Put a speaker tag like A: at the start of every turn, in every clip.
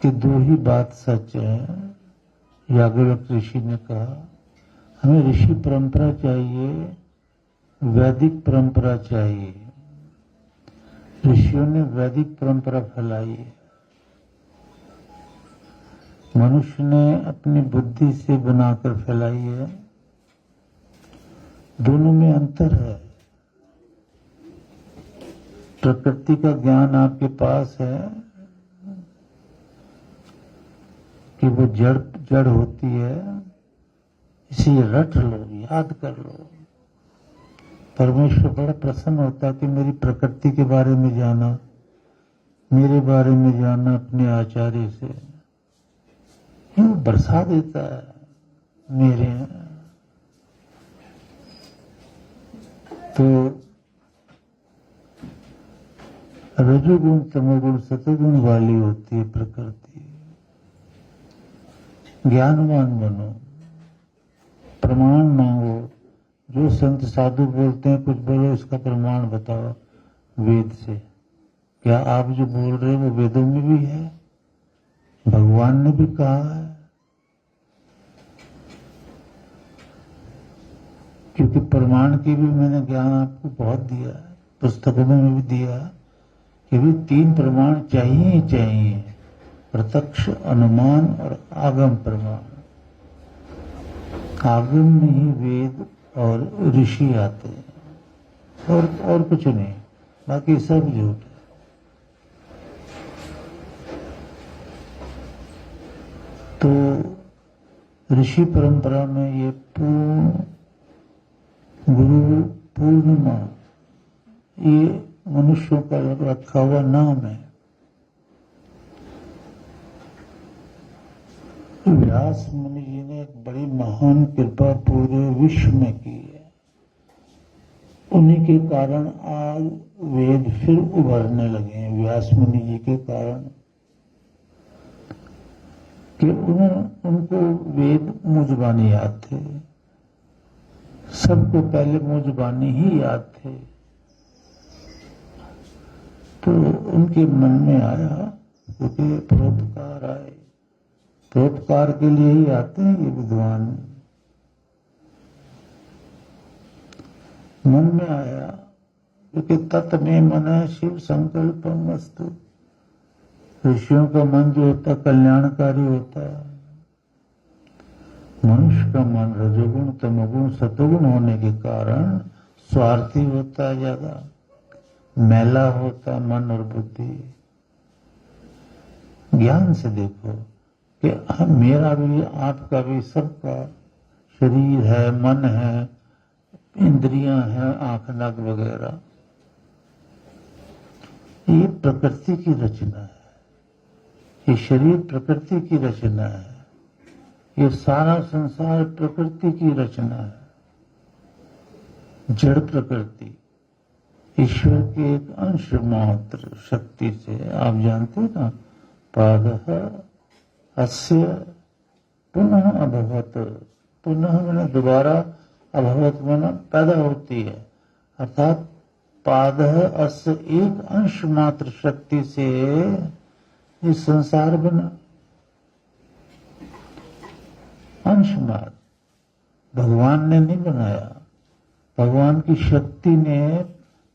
A: कि दो ही बात सच है। याज्ञवल्क्य ऋषि ने कहा हमें ऋषि परंपरा चाहिए, वैदिक परंपरा चाहिए। ऋषियों ने वैदिक परंपरा फैलाई है, मनुष्य ने अपनी बुद्धि से बनाकर फैलाई है। दोनों में अंतर है। प्रकृति का ज्ञान आपके पास है कि वो जड़ होती है, इसे रट लो, याद कर लो। परमेश्वर बड़ा प्रसन्न होता है कि मेरी प्रकृति के बारे में जाना, मेरे बारे में जाना अपने आचार्य से, वो बरसा देता है मेरे यहाँ। तो रजोगुण तमोगुण सतोगुण वाली होती है प्रकृति। ज्ञानवान बनो, प्रमाण मांगो। जो संत साधु बोलते हैं कुछ बोलो, इसका प्रमाण बताओ वेद से। क्या आप जो बोल रहे हो वो वेदों में भी है? भगवान ने भी कहा है। क्योंकि प्रमाण की भी मैंने ज्ञान आपको बहुत दिया है, पुस्तकों में भी दिया कि भी 3 प्रमाण चाहिए ही चाहिए, प्रत्यक्ष, अनुमान और आगम प्रमाण। आगम में ही वेद और ऋषि आते हैं, और कुछ नहीं, बाकी सब झूठ है। तो ऋषि परंपरा में ये पूर्ण गुरु पूर्णिमा, ये मनुष्यों का रखा हुआ नाम है। व्यास मुनि जी ने एक बड़ी महान कृपा पूरे विश्व में की है। उन्हीं के कारण आज वेद फिर उभरने लगे हैं, व्यास मुनि जी के कारण। कि उनको वेद मुजबानी याद थे, सबको पहले मुजबानी ही याद थे। तो उनके मन में आया, क्योंकि परोपकार आए, परोपकार के लिए ही आते हैं ये विद्वान। मन में आया, क्योंकि तत् में मन है शिव संकल्पम वस्तु। ऋषियों का मन जो होता है कल्याणकारी होता है। मनुष्य का मन रजोगुण तमोगुण सतोगुण होने के कारण स्वार्थी होता है, ज्यादा मैला होता है मन और बुद्धि। ज्ञान से देखो कि मेरा भी, आपका भी, सबका शरीर है, मन है, इंद्रियां हैं, आंख नाक वगैरह। ये प्रकृति की रचना है। ये शरीर प्रकृति की रचना है। ये सारा संसार प्रकृति की रचना है, जड़ प्रकृति। ईश्वर के एक अंश मात्र शक्ति से, आप जानते हैं ना, पादः अस्य पुनः अभवत। पुनः मैंने दोबारा, अभवत मैंने पैदा होती है। अर्थात पादः अस्य एक अंश मात्र शक्ति से ये संसार बना। अंश मात्र, भगवान ने नहीं बनाया। भगवान की शक्ति ने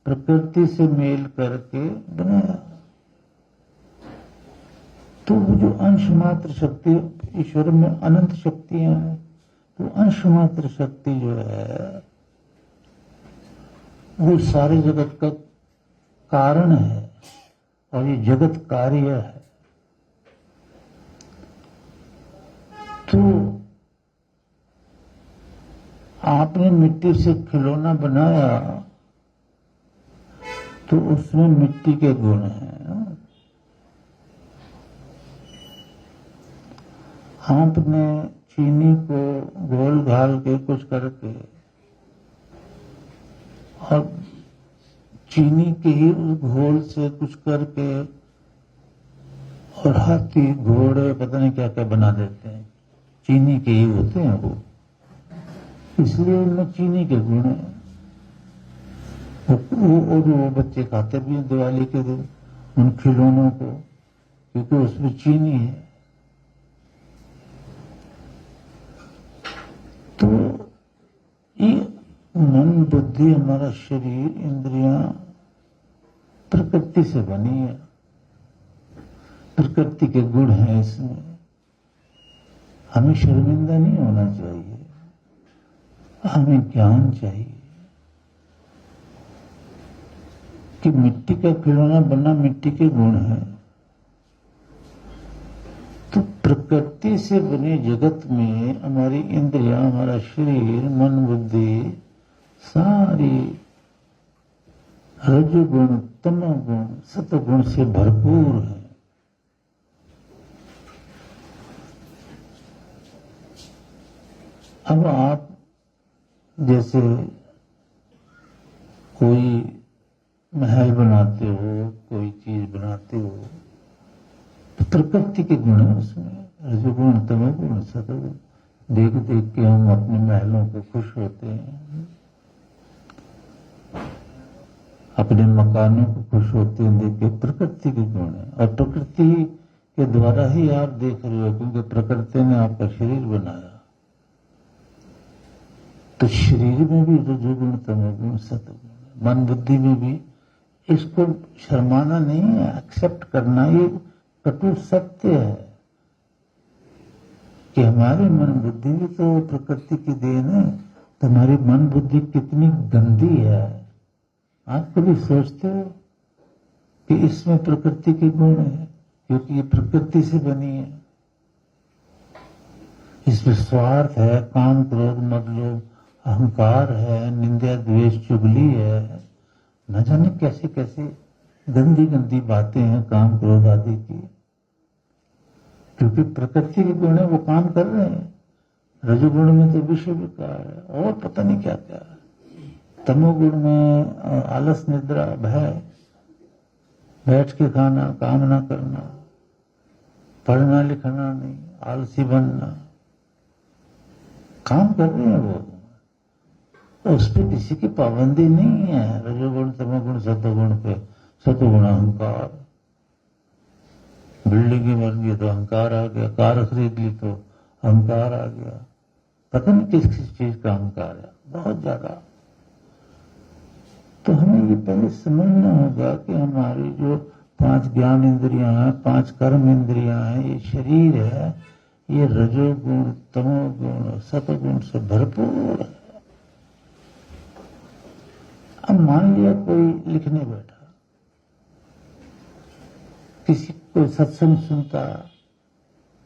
A: प्रकृति से मेल करके बनाया। तो वो जो अंश मात्र शक्ति, ईश्वर में अनंत शक्तियां हैं, तो अंश मात्र शक्ति जो है वो सारे जगत का कारण है, और ये जगत कार्य है। तो आपने मिट्टी से खिलौना बनाया, तो उसमें मिट्टी के गुण हैं। आपने चीनी को घोल घाल के कुछ करके, और चीनी के ही उस घोल से कुछ करके, और हाथी घोड़े पता नहीं क्या क्या बना देते हैं, चीनी के ही होते हैं वो, इसलिए उनमें चीनी के गुण है। वो बच्चे खाते भी हैं दिवाली के दिन उन खिलौनों को, क्योंकि उसमें चीनी है। तो ये मन, बुद्धि, हमारा शरीर, इंद्रियां प्रकृति से बनी है, प्रकृति के गुण हैं इसमें। हमें शर्मिंदा नहीं होना चाहिए, हमें ज्ञान चाहिए कि मिट्टी का खिलौना बना मिट्टी के गुण है। तो प्रकृति से बने जगत में हमारी इंद्रियां, हमारा शरीर, मन, बुद्धि सारी रजोगुण, तमोगुण, सतगुण से भरपूर है। अब आप जैसे कोई महल बनाते हो, कोई चीज बनाते हो, तो प्रकृति के गुण है उसमें, रजोगुण, तमोगुण, सतोगुण। देख देख के हम अपने महलों को खुश होते हैं, अपने मकानों को खुश होते हैं देख के। प्रकृति के गुण है, और प्रकृति के द्वारा ही आप देख रहे हो, क्योंकि प्रकृति ने आपका शरीर बनाया। तो शरीर में भी रजोगुण, तमोगुण, सतगुण, मन, बुद्धि में भी। इसको शर्माना नहीं है, एक्सेप्ट करना। ये कटु सत्य है कि हमारे मन बुद्धि भी तो प्रकृति की देन है। तो हमारी मन बुद्धि कितनी गंदी है। आप कभी सोचते हो कि इसमें प्रकृति के गुण है, क्योंकि ये प्रकृति से बनी है। इसमें स्वार्थ है, काम, क्रोध, मद, लोभ, अहंकार है, निंदा, द्वेष, चुगली है, न जाने कैसे कैसे गंदी गंदी बातें हैं काम, क्रोध आदि की। क्योंकि प्रकृति के गुण है, वो काम कर रहे हैं। रजोगुण में तो विषय विकार है और पता नहीं क्या क्या है। तमोगुण में आलस, निद्रा, भय, बैठ के खाना, काम ना करना, पढ़ना लिखना नहीं, आलसी बनना, काम कर रहे हैं वो। उस पर किसी की पाबंदी नहीं है। रजोगुण, तमोगुण, सतोगुण पे। सतोगुण अहंकार, बिल्डिंग बन गई तो अहंकार आ गया, कार खरीद ली तो अहंकार आ गया, पता नहीं किस किस चीज का अहंकार है, बहुत ज्यादा। तो हमें ये पहले समझना होगा कि हमारी जो 5 ज्ञान इंद्रियां हैं, 5 कर्म इंद्रियां हैं, ये शरीर है, ये रजोगुण, तमोगुण, सतोगुण से भरपूर है। अब मान लिया कोई लिखने बैठा, किसी कोई सत्संग सुनता,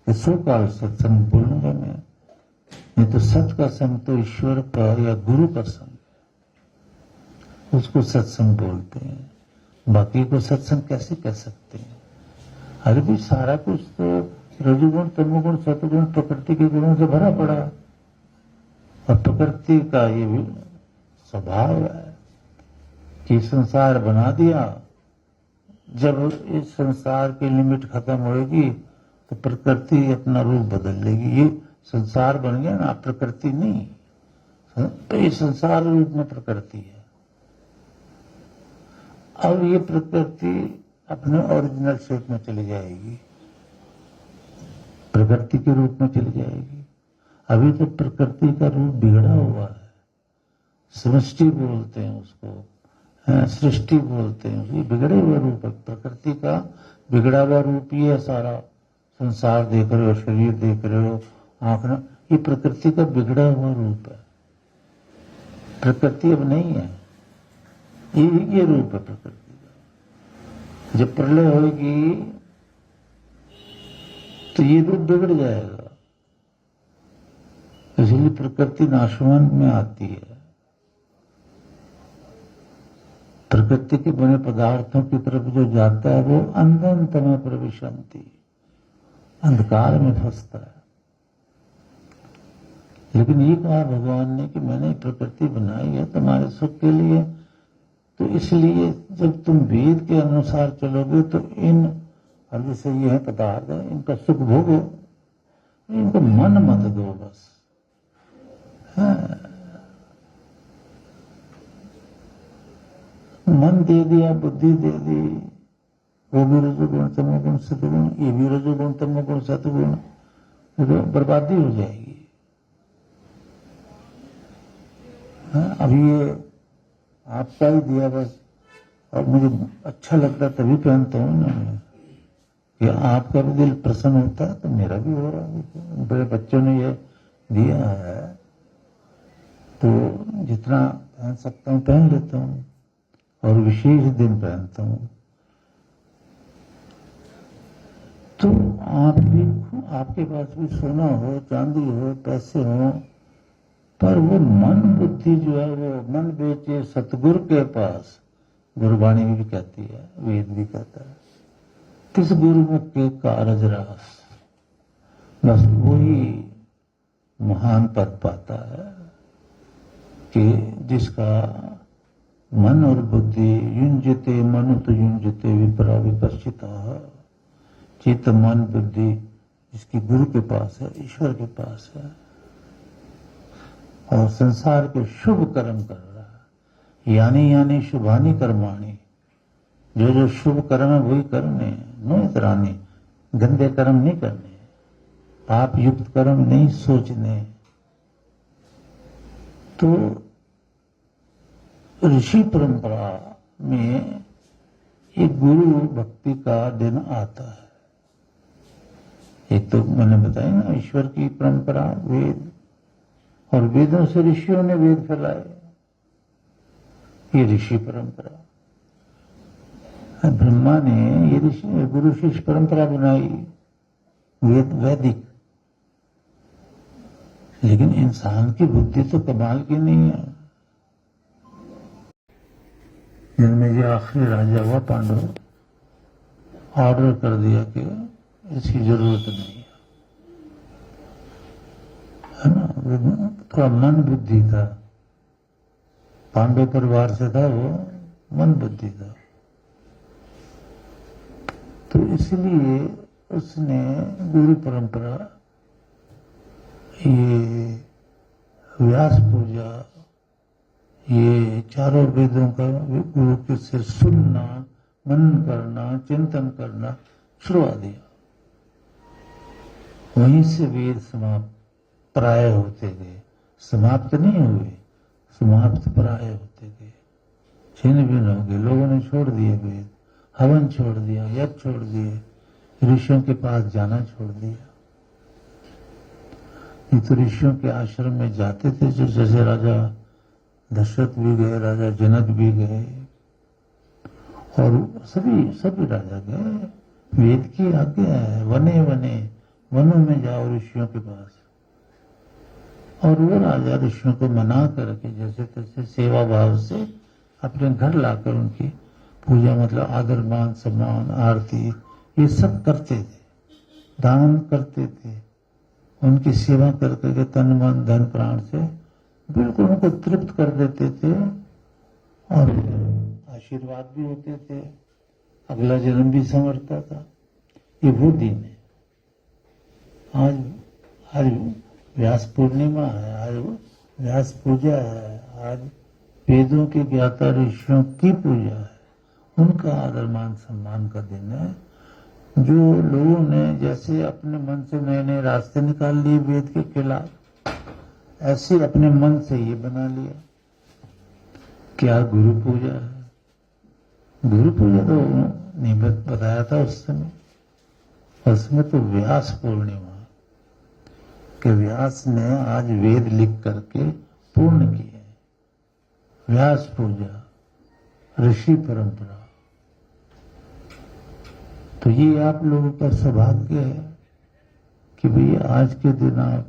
A: सो काल सत्संग बोलूंगा मैं, नहीं तो सत का संग तो ईश्वर का या गुरु का संग, उसको सत्संग बोलते हैं। बाकी को सत्संग कैसे कह सकते हैं? अरे भी सारा कुछ तो रजोगुण, तमोगुण, सतोगुण प्रकृति के गुणों से भरा पड़ा, और प्रकृति का ये भी स्वभाव है कि संसार बना दिया। जब इस संसार की लिमिट खत्म होगी तो प्रकृति अपना रूप बदल लेगी। ये संसार बन गया ना, प्रकृति नहीं। तो ये संसार रूप में प्रकृति है। अब ये प्रकृति अपने ओरिजिनल शेप में चली जाएगी, प्रकृति के रूप में चली जाएगी। अभी तो प्रकृति का रूप बिगड़ा हुआ है, समष्टि बोलते हैं उसको, सृष्टि बोलते हैं। ये बिगड़े हुए रूप है, प्रकृति का बिगड़ा हुआ रूप ही है सारा। संसार देख रहे हो, शरीर देख रहे हो, आंख ना, ये प्रकृति का बिगड़ा हुआ रूप है। प्रकृति अब नहीं है, ये रूप है प्रकृति का। जब प्रलय होगी तो ये रूप बिगड़ जाएगा। इसलिए प्रकृति नाशवान में आती है। प्रकृति के बने पदार्थों की तरफ जो जाता है वो अंधतम प्रविशन्ति, अंधकार में फंसता है। लेकिन ये कहा भगवान ने कि मैंने प्रकृति बनाई है तुम्हारे सुख के लिए, तो इसलिए जब तुम वेद के अनुसार चलोगे तो इन, अब जैसे ये है पदार्थ है, इनका सुख भोगो, इनको मन मत दो बस। मन दे दिया, बुद्धि दे दी, वो भी रजोगुण तमोगुण सतगुण, ये भी रजोगुण तमोगुण सतगुण, तो बर्बादी हो जाएगी। अब ये आपका ही दिया बस, और मुझे अच्छा लगता तभी पहनता हूँ ना, कि आपका भी दिल प्रसन्न होता है तो मेरा भी हो रहा है। बड़े बच्चों ने ये दिया है तो जितना पहन सकता हूँ पहन लेता हूँ, और विशेष दिन पहनता हूँ। तो आप भी, आपके पास भी सोना हो, चांदी हो, पैसे हो, पर वो मन बुद्धि जो है वो मन बेचे सतगुरु के पास, गुरबाणी भी कहती है, वेद भी कहता है, किस गुरुमुख के कारज रास, बस वही महान पद पाता है कि जिसका मन और बुद्धि युंजते मनुत युंजते विपरा विपश्चिता, चित्त मन बुद्धि जिसकी गुरु के पास है, ईश्वर के पास है, और संसार के शुभ कर्म कर रहा है, यानी शुभानी कर्माणी, जो शुभ कर्म है वही करने, नो इतरानी, गंदे कर्म नहीं करने, पाप युक्त कर्म नहीं सोचने। तो ऋषि परंपरा में एक गुरु भक्ति का दिन आता है। एक तो मैंने बताया ना, ईश्वर की परंपरा वेद, और वेदों से ऋषियों ने वेद फैलाए, ये ऋषि परंपरा। ब्रह्मा ने ये ऋषि गुरु शिष्य परंपरा बनाई, वेद वैदिक, लेकिन इंसान की बुद्धि तो कमाल की नहीं है। जिनमें ये आखिरी राजा हुआ पांडव, ऑर्डर कर दिया कि इसकी जरूरत नहीं है ना, थोड़ा मन बुद्धि था, पांडव परिवार से था वो, मन बुद्धि था, तो इसलिए उसने गुरु परंपरा, ये व्यास पूजा, ये चारों वेदों का गुरु के से सुनना, मनन करना, चिंतन करना छुड़वा दिया। वहीं से वेद समाप्त प्राय होते गए, समाप्त नहीं हुए, समाप्त प्राय होते गए, छिन्न भिन्न हो गए। लोगों ने छोड़ दिए वेद, हवन छोड़ दिया, यज्ञ छोड़ दिए, ऋषियों के पास जाना छोड़ दिया। ये तो ऋषियों के आश्रम में जाते थे, जो जैसे राजा दशरथ भी गए, राजा जनक भी गए, और सभी राजा गए। वेद की आज्ञा है, वने वने, वनों में जाओ ऋषियों के पास, और वो राजा ऋषियों को मना करके जैसे तैसे सेवा भाव से अपने घर लाकर उनकी पूजा, मतलब आदर मान सम्मान आरती ये सब करते थे, दान करते थे, उनकी सेवा करके तन मन धन प्राण से बिल्कुल उनको तृप्त कर देते थे, और आशीर्वाद भी होते थे, अगला जन्म भी संवरता था। ये वो दिन है। आज व्यास पूर्णिमा है, आज व्यास पूजा है, आज वेदों के ज्ञाता ऋषियों की पूजा है, उनका आदर मान सम्मान का दिन है। जो लोगों ने जैसे अपने मन से नए नए रास्ते निकाल लिए वेद के खिलाफ, ऐसे अपने मन से ये बना लिया क्या गुरु पूजा है। गुरु पूजा तो नहीं बताया था उस समय, उसमें तो व्यास पूर्णिमा कि व्यास ने आज वेद लिख करके पूर्ण किए। व्यास पूजा, ऋषि परंपरा, तो ये आप लोगों का सौभाग्य है कि भाई आज के दिन आप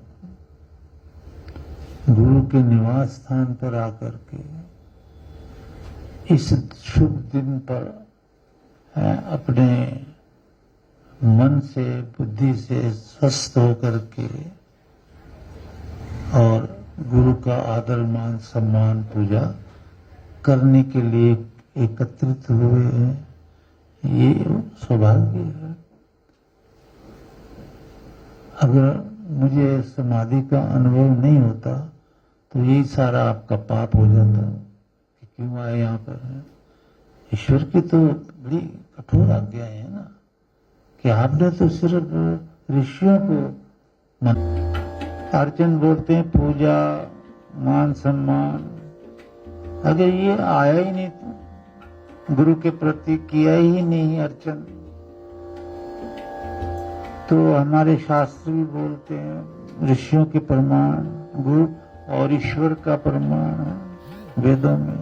A: गुरु के निवास स्थान पर आकर के इस शुभ दिन पर अपने मन से बुद्धि से स्वस्थ होकर के और गुरु का आदर मान सम्मान पूजा करने के लिए एकत्रित हुए हैं। ये सौभाग्य है। अगर मुझे समाधि का अनुभव नहीं होता तो यही सारा आपका पाप हो जाता कि क्यों आए यहाँ पर। ईश्वर की तो बड़ी कठोर आज्ञा है ना कि आपने तो सिर्फ ऋषियों को अर्चन बोलते हैं पूजा मान सम्मान, अगर ये आया ही नहीं तो गुरु के प्रति किया ही नहीं अर्चन, तो हमारे शास्त्र भी बोलते हैं ऋषियों के प्रमाण गुरु और ईश्वर का प्रमाण वेदों में।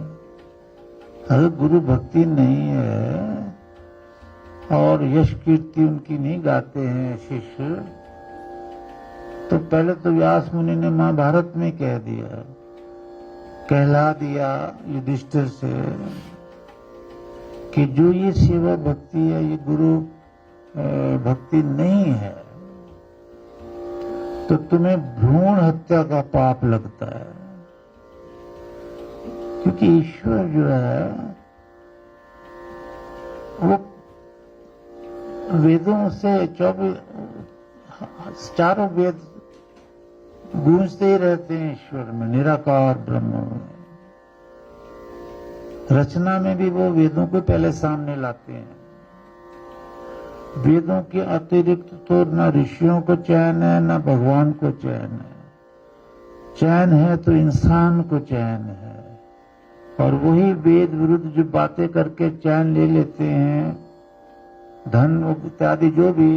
A: अगर गुरु भक्ति नहीं है और यश कीर्ति उनकी नहीं गाते हैं शिष्य, तो पहले तो व्यास मुनि ने महाभारत में कह दिया, कहला दिया युधिष्ठिर से कि जो ये सेवा भक्ति है ये गुरु भक्ति नहीं है, तो तुम्हें भ्रूण हत्या का पाप लगता है। क्योंकि ईश्वर जो है वो वेदों से 24 चारों वेद गूंजते ही रहते हैं ईश्वर में, निराकार ब्रह्म में। रचना में भी वो वेदों को पहले सामने लाते हैं। वेदों के अतिरिक्त तो न ऋषियों को चैन है न भगवान को चैन है। चैन है तो इंसान को चैन है, और वही वेद विरुद्ध जो बातें करके चैन ले लेते हैं, धन इत्यादि जो भी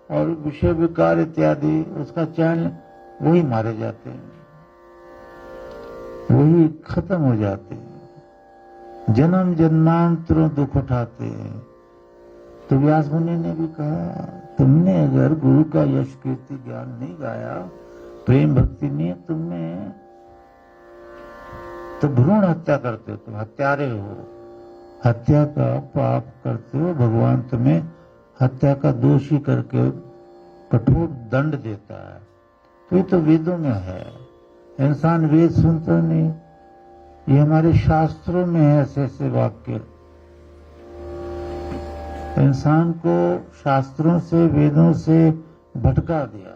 A: और विषय विकार इत्यादि, उसका चैन वही मारे जाते हैं, वही खत्म हो जाते हैं, जन्म जन्मांतरों दुख उठाते हैं। तो व्यास मुनि ने भी कहा, तुमने अगर गुरु का यश कीर्ति ज्ञान नहीं गाया, प्रेम भक्ति नहीं तुमने, तो भ्रूण हत्या करते हो, तुम हत्यारे हो, हत्या का पाप करते हो। भगवान तुम्हें हत्या का दोषी करके कठोर दंड देता है। तो ये तो वेदों में है, इंसान वेद सुनता नहीं, ये हमारे शास्त्रों में है ऐसे ऐसे वाक्य। इंसान को शास्त्रों से वेदों से भटका दिया।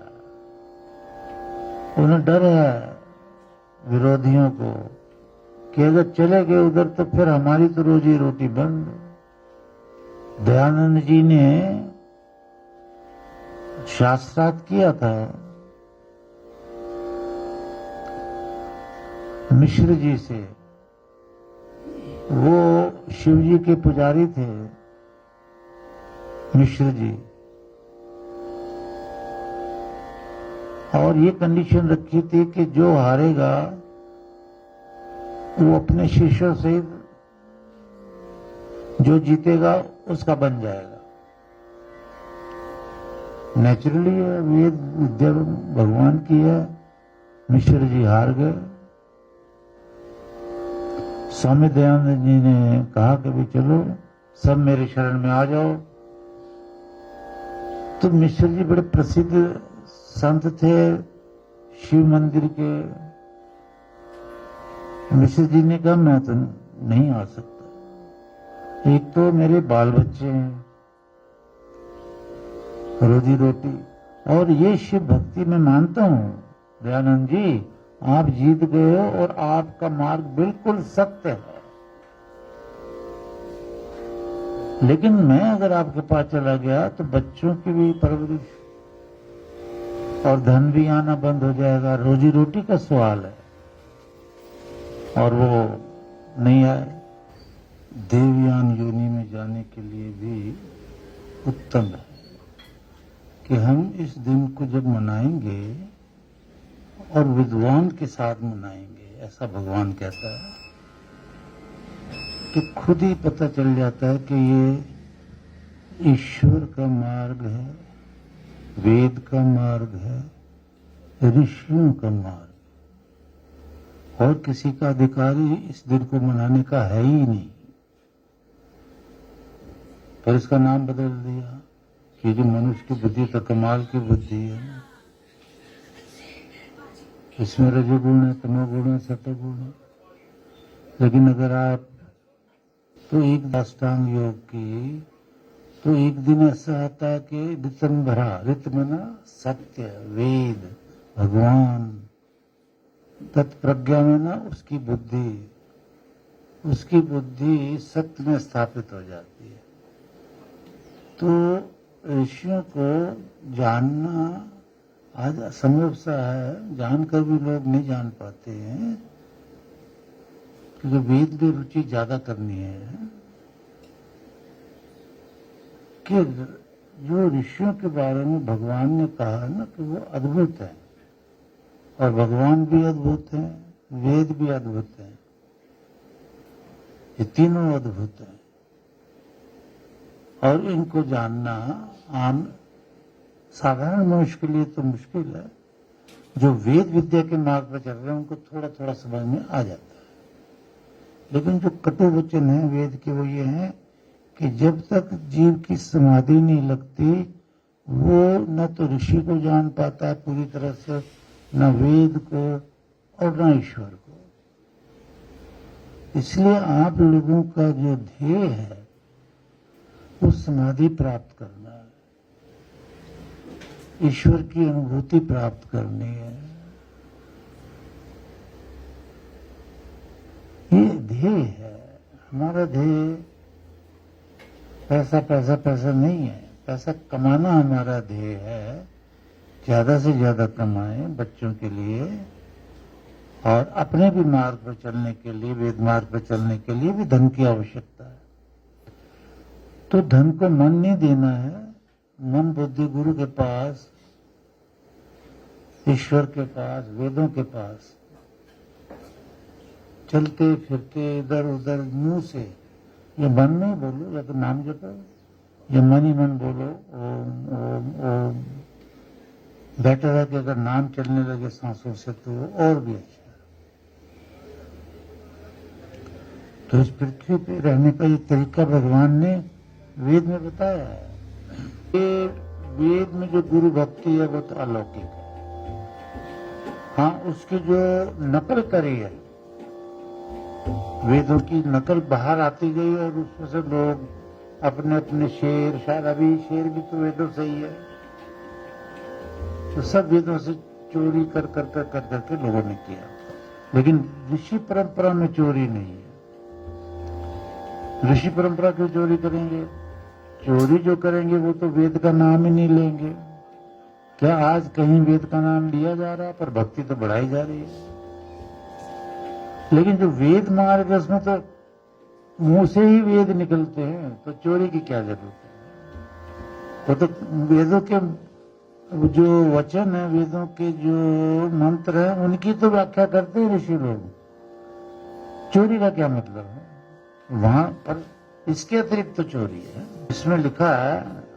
A: उन्हें डर है विरोधियों को कि अगर चले गए उधर तो फिर हमारी तो रोजी रोटी बंद। दयानंद जी ने शास्त्रार्थ किया था मिश्र जी से। वो शिव जी के पुजारी थे मिश्र जी, और ये कंडीशन रखी थी कि जो हारेगा वो अपने शिष्यों से, जो जीतेगा उसका बन जाएगा। नेचुरली वेद विद्या भगवान की है। मिश्र जी हार गए। स्वामी दयानंद जी ने कहा कि भी चलो सब मेरे शरण में आ जाओ। तो मिश्र जी बड़े प्रसिद्ध संत थे शिव मंदिर के। मिश्र जी ने कहा मैं तो नहीं आ सकता, एक तो मेरे बाल बच्चे हैं, रोजी रोटी, और ये शिव भक्ति में मानता हूं दयानंद जी आप जीत गए हो और आपका मार्ग बिल्कुल सत्य है, लेकिन मैं अगर आपके पास चला गया तो बच्चों की भी परवरिश और धन भी आना बंद हो जाएगा, रोजी रोटी का सवाल है। और वो नहीं आए। देवयान योनि में जाने के लिए भी उत्तम है कि हम इस दिन को जब मनाएंगे और विद्वान के साथ मनाएंगे, ऐसा भगवान कहता है, तो खुद ही पता चल जाता है कि ये ईश्वर का मार्ग है, वेद का मार्ग है, ऋषियों का मार्ग, और किसी का अधिकार ही इस दिन को मनाने का है ही नहीं। पर इसका नाम बदल दिया कि जो मनुष्य की बुद्धि तो कमाल की बुद्धि है, इसमें रजोगुण है, तमोगुण है, सतोगुण है। लेकिन अगर आप तो एक अष्टांग योग की, तो एक दिन ऐसा आता है कि ऋतम भरा, ऋत मना सत्य, वेद, भगवान, तत्प्रज्ञा में ना उसकी बुद्धि, उसकी बुद्धि सत्य में स्थापित हो जाती है। तो ऋषियों को जानना आज असंभव सा है, जानकर भी लोग नहीं जान पाते हैं, क्योंकि वेद में रुचि ज्यादा करनी है कि जो ऋषियों के बारे में भगवान ने कहा है ना कि वो अद्भुत है, और भगवान भी अद्भुत है, वेद भी अद्भुत है, ये तीनों अद्भुत हैं, और इनको जानना आम साधारण मनुष्य के लिए तो मुश्किल है। जो वेद विद्या के मार्ग पर चल रहे हैं उनको थोड़ा थोड़ा समझ में आ जाता है, लेकिन जो कटु वचन है वेद के वो ये है कि जब तक जीव की समाधि नहीं लगती वो न तो ऋषि को जान पाता है पूरी तरह से, न वेद को और न ईश्वर को। इसलिए आप लोगों का जो ध्येय है वो समाधि प्राप्त करना है, ईश्वर की अनुभूति प्राप्त करनी है। ये ध्येय है हमारा। ध्येय पैसा पैसा पैसा नहीं है, पैसा कमाना हमारा ध्येय है। ज्यादा से ज्यादा कमाएं बच्चों के लिए, और अपने भी मार्ग पर चलने के लिए, वेद मार्ग पर चलने के लिए भी धन की आवश्यकता है। तो धन को मन नहीं देना है, मन बुद्धि गुरु के पास, ईश्वर के पास, वेदों के पास चलते फिरते इधर उधर मुंह से ये मन में बोलो, या तो नाम जपो, या मन ही मन बोलो ओम ओम ओम। बेटर है कि अगर नाम चलने लगे सांसों से तो और भी अच्छा है। तो इस पृथ्वी पे रहने का ये तरीका भगवान ने वेद में बताया है। ये वेद में जो गुरु भक्ति है वो तो अलौकिक है। हाँ, उसकी जो नकल करी है, वेदों की नकल बाहर आती गई और उसमें से लोग अपने अपने शेर, शायद अभी शेर भी तो वेदों से ही है, तो सब वेदों से चोरी कर करके लोगों ने किया। लेकिन ऋषि परंपरा में चोरी नहीं है। ऋषि परंपरा क्यों चोरी करेंगे? चोरी जो करेंगे वो तो वेद का नाम ही नहीं लेंगे। क्या आज कहीं वेद का नाम लिया जा रहा है? पर भक्ति तो बढ़ाई जा रही है। लेकिन जो वेद मार्ग है उसमें तो मुंह से ही वेद निकलते हैं, तो चोरी की क्या जरूरत है? वो तो वेदों के जो वचन है, वेदों के जो मंत्र है, उनकी तो व्याख्या करते हैं ऋषि लोग। चोरी का क्या मतलब है वहां पर? इसके अतिरिक्त तो चोरी है। इसमें लिखा है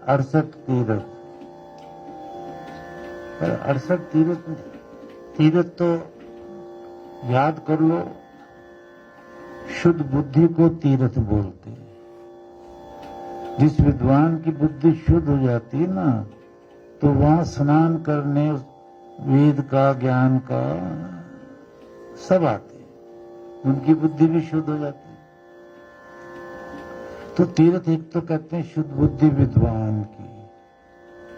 A: 68 तीर्थ, पर 68 तीर्थ तो याद कर लो, शुद्ध बुद्धि को तीर्थ बोलते हैं। जिस विद्वान की बुद्धि शुद्ध हो जाती है ना, तो वहां स्नान करने वेद का, ज्ञान का सब आते हैं, उनकी बुद्धि भी शुद्ध हो जाती है। तो तीर्थ एक तो कहते हैं शुद्ध बुद्धि विद्वान की,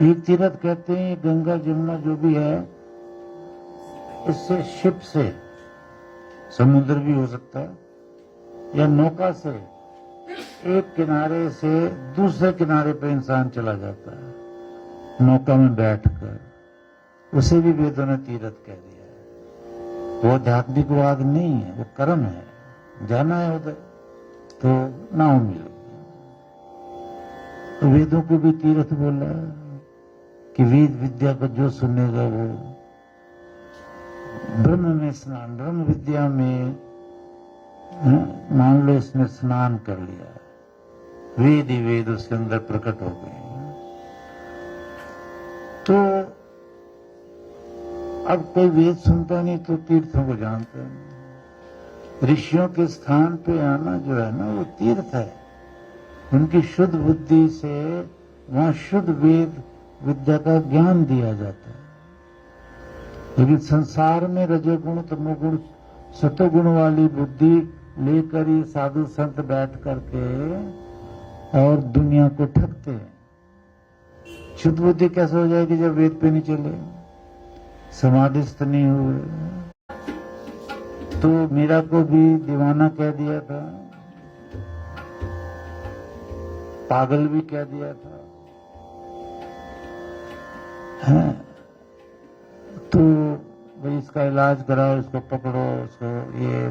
A: एक तीर्थ कहते हैं गंगा जमुना जो भी है, इससे शिप से, समुद्र भी हो सकता है, या नौका से एक किनारे से दूसरे किनारे पे इंसान चला जाता है नौका में बैठकर, उसे भी वेदों ने तीर्थ कह दिया है। वो आध्यात्मिकवाद नहीं है, वो कर्म है। जाना है उधर तो नाव मिलेगी। तो वेदों को भी तीर्थ बोला कि वेद विद्या को जो सुनेगा वो ब्रह्म में स्नान, ब्रह्म विद्या में मान लो इसने स्नान कर लिया, वेद ही वेद उसके अंदर प्रकट हो गए। तो अब कोई वेद सुनता नहीं तो तीर्थों को जानता नहीं। ऋषियों के स्थान पे आना जो है ना वो तीर्थ है। उनकी शुद्ध बुद्धि से वहां शुद्ध वेद विद्या का ज्ञान दिया जाता है। लेकिन संसार में रजोगुण, तमोगुण, सतोगुण वाली बुद्धि लेकर ये साधु संत बैठ करके और दुनिया को ठगते हैं। शुद्ध बुद्धि कैसे हो जाएगी जब वेद पे नहीं चले, समाधिस्थ नहीं हुए? तो मीरा को भी दीवाना कह दिया था, पागल भी कह दिया था, है? तो भाई इसका इलाज कराओ, इसको पकड़ो, इसको ये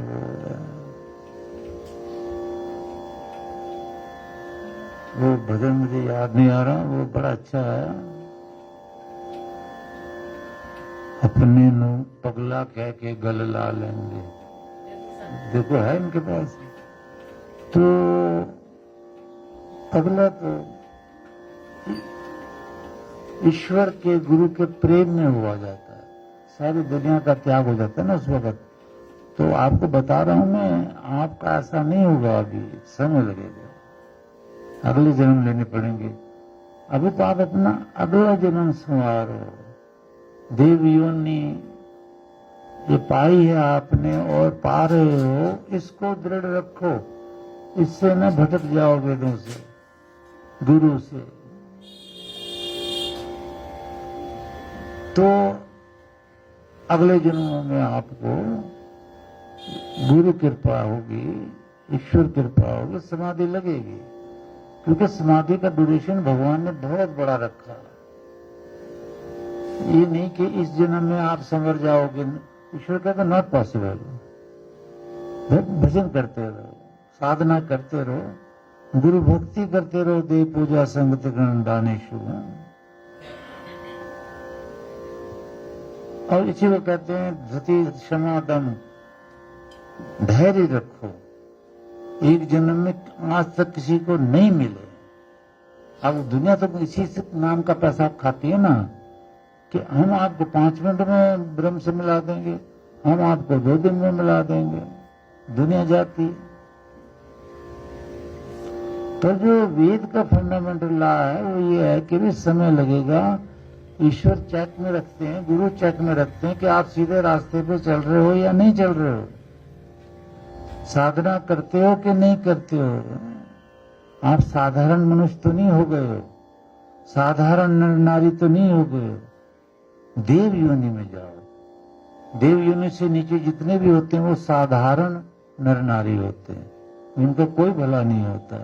A: वो भजन मुझे याद नहीं आ रहा, वो बड़ा अच्छा है। अपने नु पगला कह के गल ला लेंगे, देखो है इनके पास। तो पगला तो ईश्वर के गुरु के प्रेम में हुआ जाता है, सारी दुनिया का त्याग हो जाता है ना उस वक्त। तो आपको बता रहा हूं मैं, आपका ऐसा नहीं होगा, अभी समय लगेगा, अगले जन्म लेने पड़ेंगे। अभी तो आप अपना अगला जन्म संवारो, देव योनि ये पाई है आपने और पा रहे हो, इसको दृढ़ रखो, इससे न भटक जाओ वेदों से, गुरु से। तो अगले जन्मों में आपको गुरु कृपा होगी, ईश्वर कृपा होगी, समाधि लगेगी। क्योंकि समाधि का ड्यूरेशन भगवान ने बहुत बड़ा रखा। ये नहीं कि इस जन्म में आप संवर जाओगे, ईश्वर कहता नॉट पॉसिबल। भजन करते रहो, साधना करते रहो, गुरु भक्ति करते रहो, देव पूजा संगत दानेशु। और इसी को कहते हैं धृति क्षमा दम, धैर्य रखो। एक जन्म में आज तक किसी को नहीं मिले। अब दुनिया तो इसी से नाम का पैसा खाती है ना, कि हम आपको 5 मिनट में ब्रह्म से मिला देंगे, हम आपको 2 दिन में मिला देंगे, दुनिया जाती है। तो जो वेद का फंडामेंटल लॉ है वो ये है कि भी समय लगेगा। ईश्वर चेक में रखते हैं, गुरु चेक में रखते हैं कि आप सीधे रास्ते पे चल रहे हो या नहीं चल रहे हो, साधना करते हो कि नहीं करते हो, आप साधारण मनुष्य तो नहीं हो गए हो, साधारण नर नारी तो नहीं हो गए हो। देव योनि में जाओ। देव योनि से नीचे जितने भी होते हैं वो साधारण नर नारी होते हैं, उनको कोई भला नहीं होता।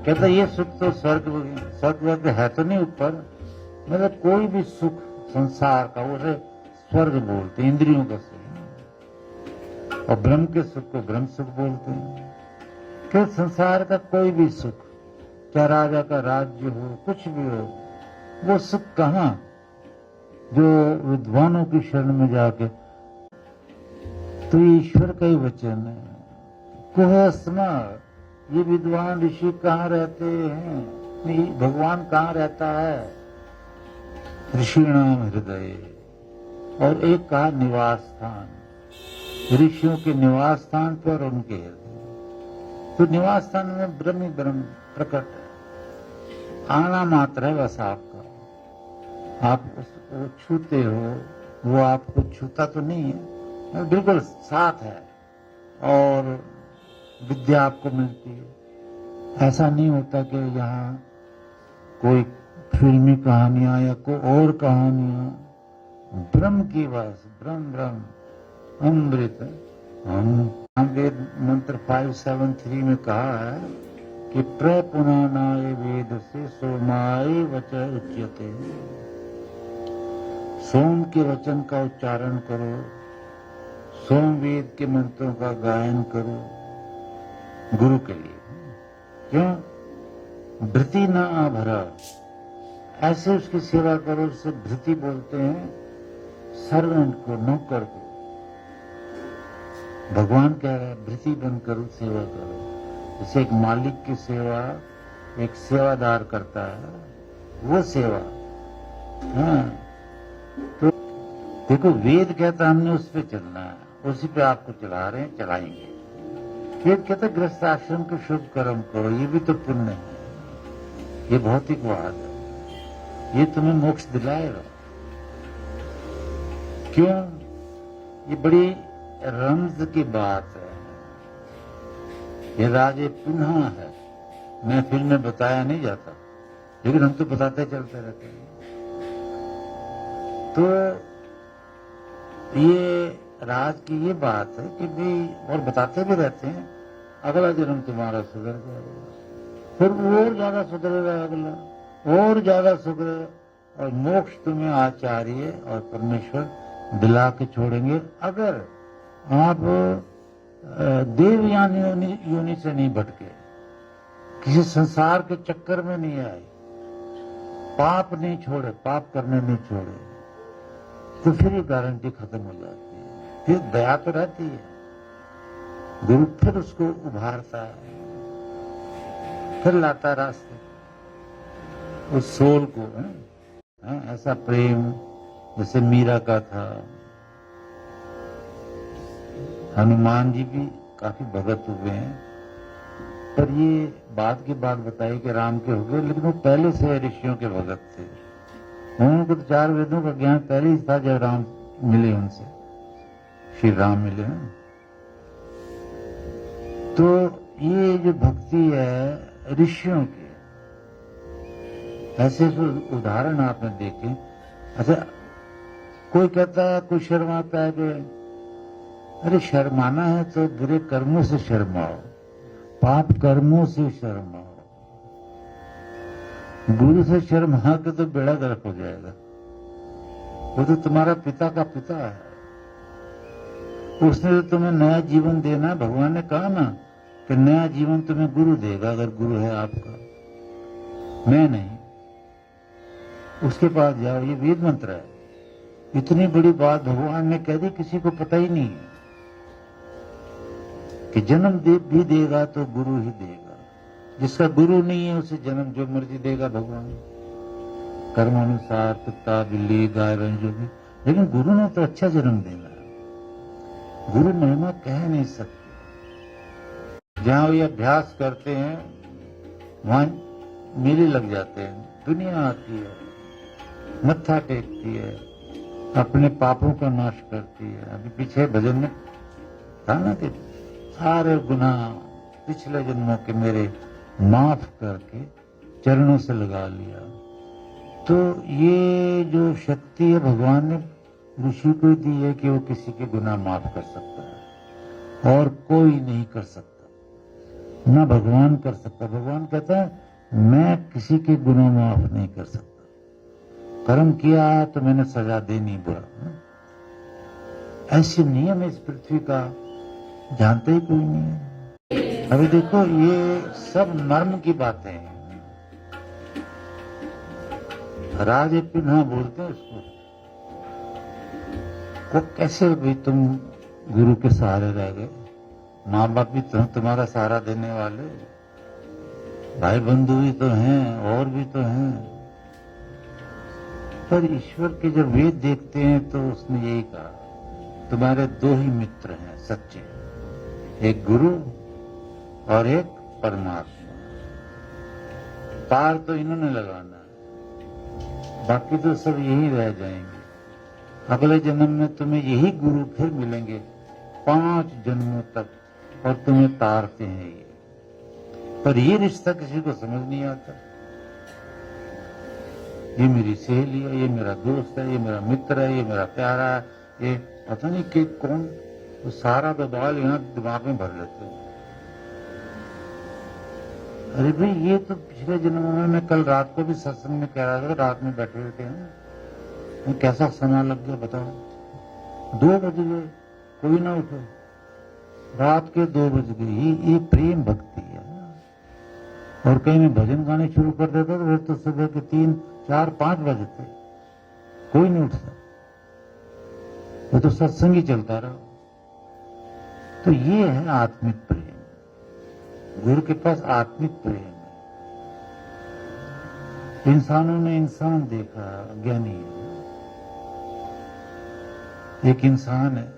A: कहता ये सुख तो स्वर्ग है तो नहीं ऊपर, मतलब कोई भी सुख संसार का उसे स्वर्ग बोलते हैं, इंद्रियों का सुख। और ब्रह्म के सुख को ब्रह्म सुख बोलते हैं। कि संसार का कोई भी सुख, चाहे राजा का राज्य हो, कुछ भी हो, वो सुख कहाँ, जो विद्वानों की शरण में जाके। तो ये ईश्वर का ही वचन है, कुह स्मर, ये विद्वान ऋषि कहाँ रहते हैं, भगवान कहाँ रहता है, ऋषिणाम हृदय। और एक कहा निवास स्थान, ऋषियों के निवास स्थान पर उनके हृदय। तो निवास स्थान में ब्रह्म ही ब्रह्म प्रकट है, आना मात्र है बस आपका। आप उसको छूते हो, वो आपको छूता तो नहीं है, बिल्कुल साथ है, और विद्या आपको मिलती है। ऐसा नहीं होता कि यहाँ कोई फिल्मी कहानियां या कोई और कहानियां, ब्रह्म की बात, ब्रह्म ब्रह्म अमृत। हम वेद मंत्र 573 में कहा है कि प्रपुनानाय वेद से सोमाय वचन उच्यते। सोम के वचन का उच्चारण करो, सोम वेद के मंत्रों का गायन करो गुरु के लिए। क्यों? भृति न आभरा, ऐसे उसकी सेवा करो, उससे भृति बोलते हैं सर्वेंट को, नौकर को। भगवान कह रहे हैं भृति बनकर सेवा करो। जैसे एक मालिक की सेवा एक सेवादार करता है, वो सेवा। हाँ, तो देखो वेद कहता हमने उस पे चलना है, उसी पे आपको चला रहे हैं, चलाएंगे। वेद कहता गृहस्थ आश्रम के शुभ कर्म करो, ये भी तो पुण्य है, ये भौतिकवाद है, ये तुम्हें मोक्ष दिलाएगा। क्यों? ये बड़ी रमज की बात है, ये राजे पुनः है, महफिल में बताया नहीं जाता, लेकिन हम तो बताते चलते रहते हैं। तो ये राज की ये बात है कि भाई, और बताते भी रहते हैं, अगला जन्म तुम्हारा सुधर जाएगा, फिर और ज्यादा सुधरेगा, अगला और ज्यादा सुधरेगा, और मोक्ष तुम्हें आचार्य और परमेश्वर दिला के छोड़ेंगे अगर आप देवयान योनि से नहीं भटके, किसी संसार के चक्कर में नहीं आए, पाप नहीं छोड़े, पाप करने नहीं छोड़े, तो फिर ये गारंटी खत्म हो जाती है। फिर दया तो रहती है, गुरु फिर उसको उभारता है, फिर लाता रास्ते उस सोल को, है ऐसा प्रेम जैसे मीरा का था। हनुमान जी भी काफी भगत हुए हैं, पर ये बाद की बात बताई कि राम के हो गए, लेकिन वो पहले से ऋषियों के भगत थे। उनको तो 4 वेदों का ज्ञान पहले ही था जब राम मिले, उनसे श्री राम मिले हैं। तो ये जो भक्ति है ऋषियों की, ऐसे उदाहरण आपने देखे। अच्छा, कोई कहता है, कोई शर्माता है कि अरे शर्माना है तो बुरे कर्मों से शर्माओ, पाप कर्मों से शर्माओ, गुरु से शर्मा के तो बेड़ा गर्क हो जाएगा। वो तो तुम्हारा पिता का पिता है, उसने तो तुम्हें नया जीवन देना है। भगवान ने कहा ना कि नया जीवन तुम्हें गुरु देगा, अगर गुरु है आपका, मैं नहीं। उसके पास जाओ, ये वेद मंत्र है। इतनी बड़ी बात भगवान ने कह दी, किसी को पता ही नहीं है कि जन्म भी देगा तो गुरु ही देगा। जिसका गुरु नहीं है उसे जन्म जो मर्जी देगा भगवान, कर्मानुसार, कुत्ता, बिल्ली, गाय, भैंस जो भी, लेकिन गुरु ने तो अच्छा जन्म देना है। गुरु महिमा कह नहीं सकते। जहां ये अभ्यास करते हैं वहां मेले लग जाते हैं, दुनिया आती है, मत्था टेकती है, अपने पापों का नाश करती है। अभी पीछे भजन में था ना कि सारे गुनाह पिछले जन्मों के मेरे माफ करके चरणों से लगा लिया। तो ये जो शक्ति है भगवान ने ऋषि को दी है कि वो किसी के गुनाह माफ कर सकता है, और कोई नहीं कर सकता, ना भगवान कर सकता। भगवान कहता है मैं किसी के गुनाह माफ नहीं कर सकता, कर्म किया तो मैंने सजा देनी बुरा। ऐसे नियम इस पृथ्वी का जानते ही कोई नहीं है। अभी देखो, ये सब मर्म की बातें हैं। राजे पिन्हा बोलते हैं उसको, को कैसे भी तुम गुरु के सहारे रह गए, माँ बाप भी तो तुम्हारा सहारा देने वाले, भाई बंधु भी तो हैं, और भी तो हैं। पर ईश्वर के जब वेद देखते हैं तो उसने यही कहा, तुम्हारे 2 ही मित्र हैं सच्चे, एक गुरु और एक परमात्मा। पार तो इन्होंने लगाना है, बाकी तो सब यही रह जाएंगे। अगले जन्म में तुम्हें यही गुरु फिर मिलेंगे 5 जन्मों तक, और तुम्हें तारते हैं ये। पर ये रिश्ता किसी को समझ नहीं आता। ये मेरी सहेली है, ये मेरा दोस्त है, ये मेरा मित्र है, ये मेरा प्यारा है, ये पता नहीं कि कौन, तो सारा बवाल यहाँ दिमाग में भर लेते हैं। अरे भाई, ये तो पिछले जन्म में, मैं कल रात को भी सत्संग में कह रहा था, रात में बैठे रहते हैं, कैसा समय लग गया बताओ। 2 बज गए, कोई ना उठे, रात के 2 बज गए। ये प्रेम भक्ति है। और कहीं मैं भजन गाने शुरू कर देता तो फिर तो सुबह के 3, 4, 5 बजते, कोई नहीं उठता, वो तो सत्संग ही चलता रहा। तो ये है आत्मिक प्रेम। गुरु के पास आत्मिक प्रेम है। इंसानों ने इंसान देखा, ज्ञानी है। एक इंसान है,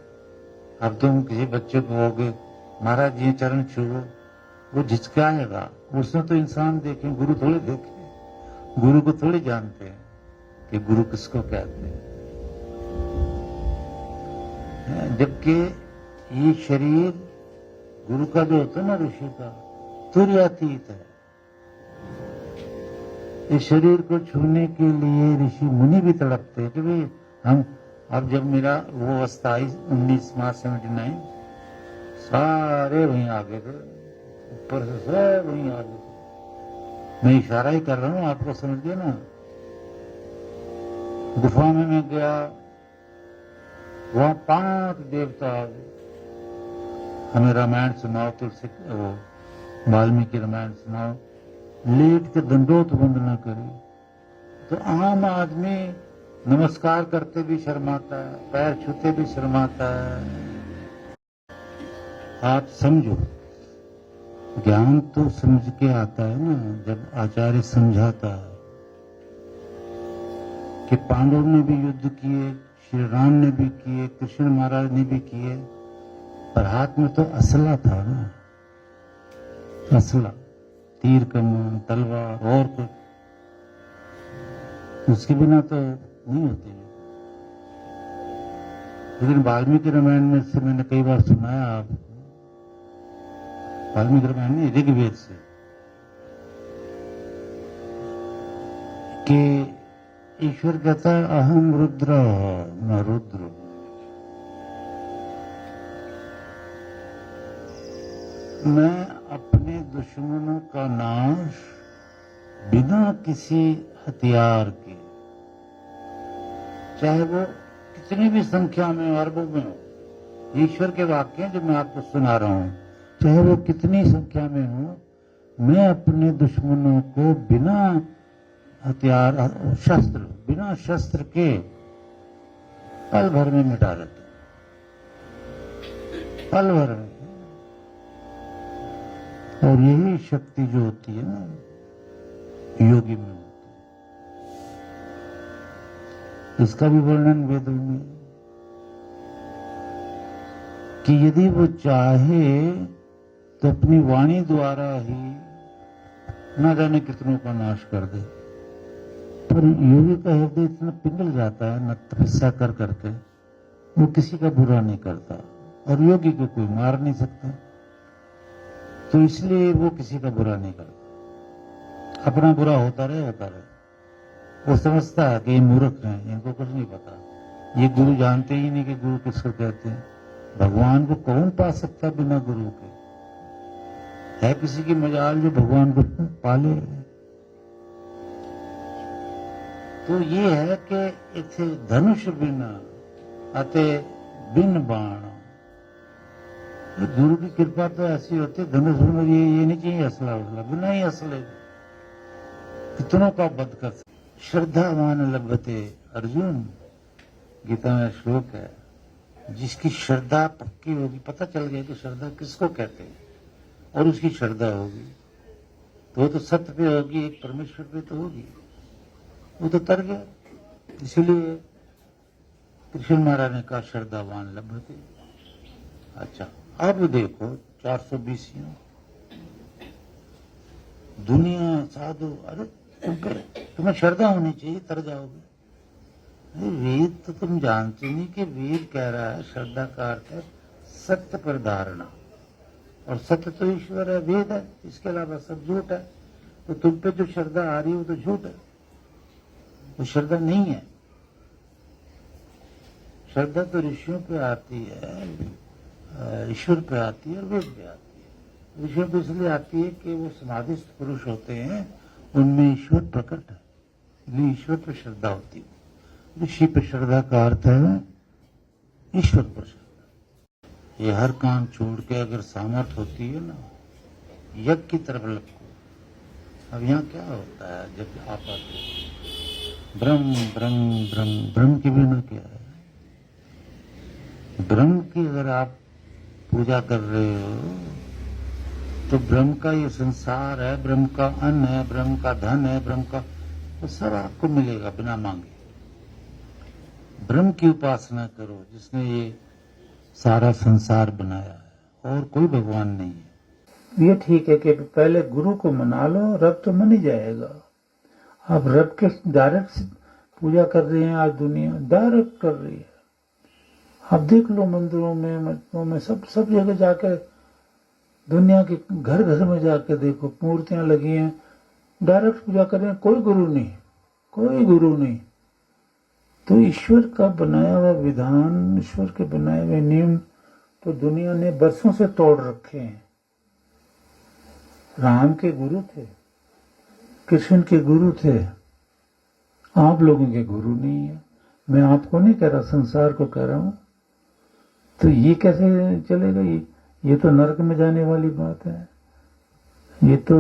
A: अब तुम किसी बच्चे को कहोगे महाराज ये चरण छुओ, वो झिझकाएगा। उसने तो इंसान देखे, गुरु थोड़े देखे, गुरु को थोड़े जानते हैं कि गुरु किसको कहते हैं। जबकि ये शरीर गुरु का जो होता है ना, ऋषि का, तुर्यातीत है। इस शरीर को छूने के लिए ऋषि मुनि भी तड़पते हैं कि भाई हम अब जब मेरा वो अवस्था आई 19 मार्च 79, सारे वहीं आ गए थे, ऊपर से सब वहीं आ गए थे। मैं इशारा ही कर रहा हूँ, आपको समझ गया ना। गुफा में मैं गया, वहां 5 देवता आ गए, हमें रामायण सुनाओ, तुलसी वो वाल्मीकि रामायण सुनाओ, लेट के दंडोत वंदना करी। तो आम आदमी नमस्कार करते भी शर्माता है, पैर छूते भी शर्माता है। आप समझो, ज्ञान तो समझ के आता है ना, जब आचार्य समझाता है कि पांडव ने भी युद्ध किए, श्री राम ने भी किए, कृष्ण महाराज ने भी किए, पर हाथ में तो असला था ना, असला, तीर कमान, तलवार और कुछ, उसके बिना तो नहीं होते। लेकिन वाल्मीकि रामायण में से मैंने कई बार सुनाया आपको, वाल्मीकि रामायण में ऋग्वेद से, कि ईश्वर कहता है अहम रुद्र, मैं रुद्र हूं। मैं अपने दुश्मनों का नाश बिना किसी हथियार के, चाहे वो कितनी भी संख्या में, अरबों में हो, ईश्वर के वाक्य हैं जो मैं आपको सुना रहा हूं, चाहे वो कितनी संख्या में हो, मैं अपने दुश्मनों को बिना हथियार, शस्त्र, बिना शस्त्र के पल भर में मिटा देता, पल भर में। और यही शक्ति जो होती है ना योगी में होती है, इसका भी वर्णन वेदों में, कि यदि वो चाहे तो अपनी वाणी द्वारा ही न जाने कितनों का नाश कर दे। पर योगी का हृदय इतना पिघल जाता है न, तपस्या कर करके वो किसी का बुरा नहीं करता, और योगी को कोई मार नहीं सकता, तो इसलिए वो किसी का बुरा नहीं करता, अपना बुरा होता रहे। वो समझता है कि ये मूर्ख हैं, इनको कुछ नहीं पता, ये गुरु जानते ही नहीं कि गुरु किसको कहते हैं। भगवान को कौन पा सकता बिना गुरु के? है किसी की मजाल जो भगवान को पाले? तो ये है कि इथे धनुष बिना अते बिन बाण, गुरु की कृपा तो ऐसी होती है, धनुष में ये नहीं चाहिए असला उसला, बिना ही असले कितनों का वध कर सकते। श्रद्धावान लभते अर्जुन, गीता में श्लोक है, जिसकी श्रद्धा पक्की होगी, पता चल गया कि श्रद्धा किसको कहते हैं, और उसकी श्रद्धा होगी तो वो तो सत्य पे होगी, एक परमेश्वर पे तो होगी, वो तो तर गया। इसलिए कृष्ण महाराज ने कहा श्रद्धावान लभते। अच्छा, अब देखो 420 दुनिया साधु, अरे तुम्हें श्रद्धा होनी चाहिए, तर जाओगे। अरे वेद तो तुम जानते नहीं कि वेद कह रहा है श्रद्धा का अर्थ है सत्य पर धारणा, और सत्य तो ईश्वर है, वेद है, इसके अलावा सब झूठ है। तो तुम पे जो श्रद्धा आ रही है वो तो झूठ है, वो श्रद्धा नहीं है। श्रद्धा तो ऋषियों पे आती है, ईश्वर पे आती है और वेद पे आती है। ऋषियों पे इसलिए आती है कि वो समाधिस्थ पुरुष होते हैं, उनमें ईश्वर प्रकट है, इसलिए ईश्वर पर श्रद्धा होती है। ऋषि पर श्रद्धा का अर्थ है ईश्वर पर श्रद्धा। ये हर काम छोड़ के अगर सामर्थ होती है ना, यज्ञ की तरफ लगो। अब यहाँ क्या होता है जब आप आते हो, ब्रह्म ब्रह्म ब्रह्म, ब्रह्म के बिना क्या है? ब्रह्म की अगर आप पूजा कर रहे हो तो ब्रह्म का ये संसार है, ब्रह्म का अन्न है, ब्रह्म का धन है, ब्रह्म का तो सब आपको मिलेगा बिना मांगे। ब्रह्म की उपासना करो जिसने ये सारा संसार बनाया है, और कोई भगवान नहीं है। ये ठीक है कि पहले गुरु को मना लो, रब तो मन ही जाएगा। आप रब के डायरेक्ट पूजा कर रहे हैं, आज दुनिया डायरेक्ट कर रही है। आप देख लो मंदिरों में, मस्जिदों में, सब जगह जाकर, दुनिया के घर घर में जाकर देखो, मूर्तियां लगी हैं, डायरेक्ट पूजा कर रहे हैं, कोई गुरु नहीं, कोई गुरु नहीं। तो ईश्वर का बनाया हुआ विधान, ईश्वर के बनाए हुए नियम तो दुनिया ने बरसों से तोड़ रखे हैं। राम के गुरु थे, कृष्ण के गुरु थे, आप लोगों के गुरु नहीं है। मैं आपको नहीं कह रहा, संसार को कह रहा हूं। तो ये कैसे चलेगा? ये तो नरक में जाने वाली बात है। ये तो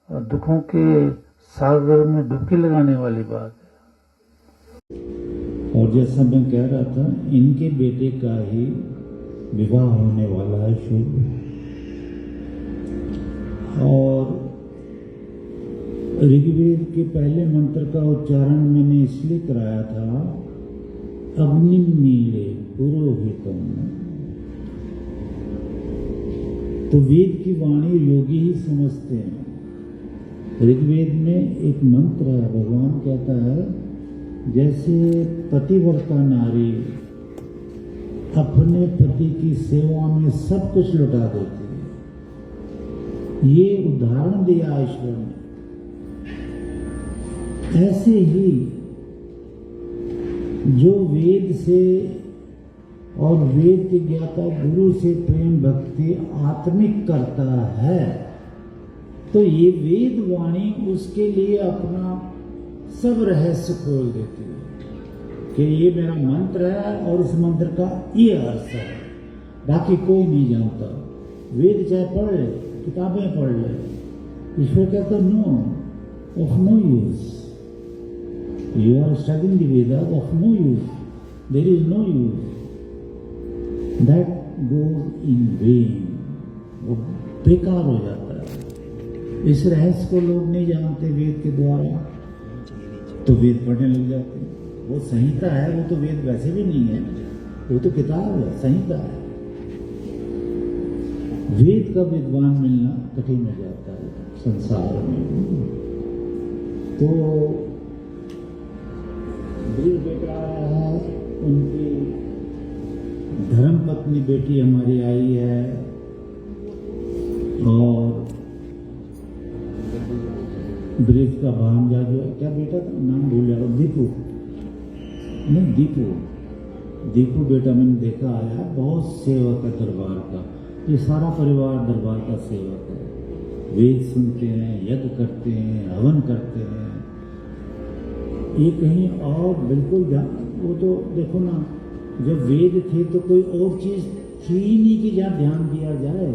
A: दुखों के सागर में डुबकी लगाने वाली बात है।
B: और जैसा मैं कह रहा था, इनके बेटे का ही विवाह होने वाला है शुभ। और ऋग्वेद के पहले मंत्र का उच्चारण मैंने इसलिए कराया था, अग्निम नीले पुरोहितम। तो वेद की वाणी योगी ही समझते हैं। ऋग्वेद में एक मंत्र है, भगवान कहता है जैसे पतिव्रता नारी अपने पति की सेवा में सब कुछ लुटा देती है, ये उदाहरण दिया ईश्वर ने। ऐसे ही जो वेद से और वेद के ज्ञाता गुरु से प्रेम भक्ति आत्मिक करता है, तो ये वेद वाणी उसके लिए अपना सब रहस्य खोल देती है कि ये मेरा मंत्र है और इस मंत्र का ये अर्थ है, बाकी कोई नहीं जानता। वेद चाहे पढ़ ले, किताबें पढ़ ले, ईश्वर कहता no, of no use. You are studying the Vedas of no use. There is no use. That goes in vain. वो बेकार हो जाता है। इस रहस्य को लोग नहीं जानते वेद के द्वारा, तो वेद पढ़ने लग जाते हैं। वो संहिता है, वो तो वेद वैसे भी नहीं है, वो तो किताब है, संहिता है। वेद का विद्वान मिलना कठिन हो जाता है संसार में। तो ब्रिज बेटा आया है, उनकी धर्म पत्नी बेटी हमारी आई है, और ब्रिज का भांजा जो क्या बेटा था, नाम भूल जाओ, दीपू, नहीं दीपू बेटा मैंने देखा आया, बहुत सेवक है दरबार का। ये सारा परिवार दरबार का सेवक है। वेद सुनते हैं, यज्ञ करते हैं, हवन करते हैं। ये कहीं और बिल्कुल वो तो देखो ना, जब वेद थे तो कोई और चीज थी ही नहीं कि जहाँ ध्यान दिया जाए।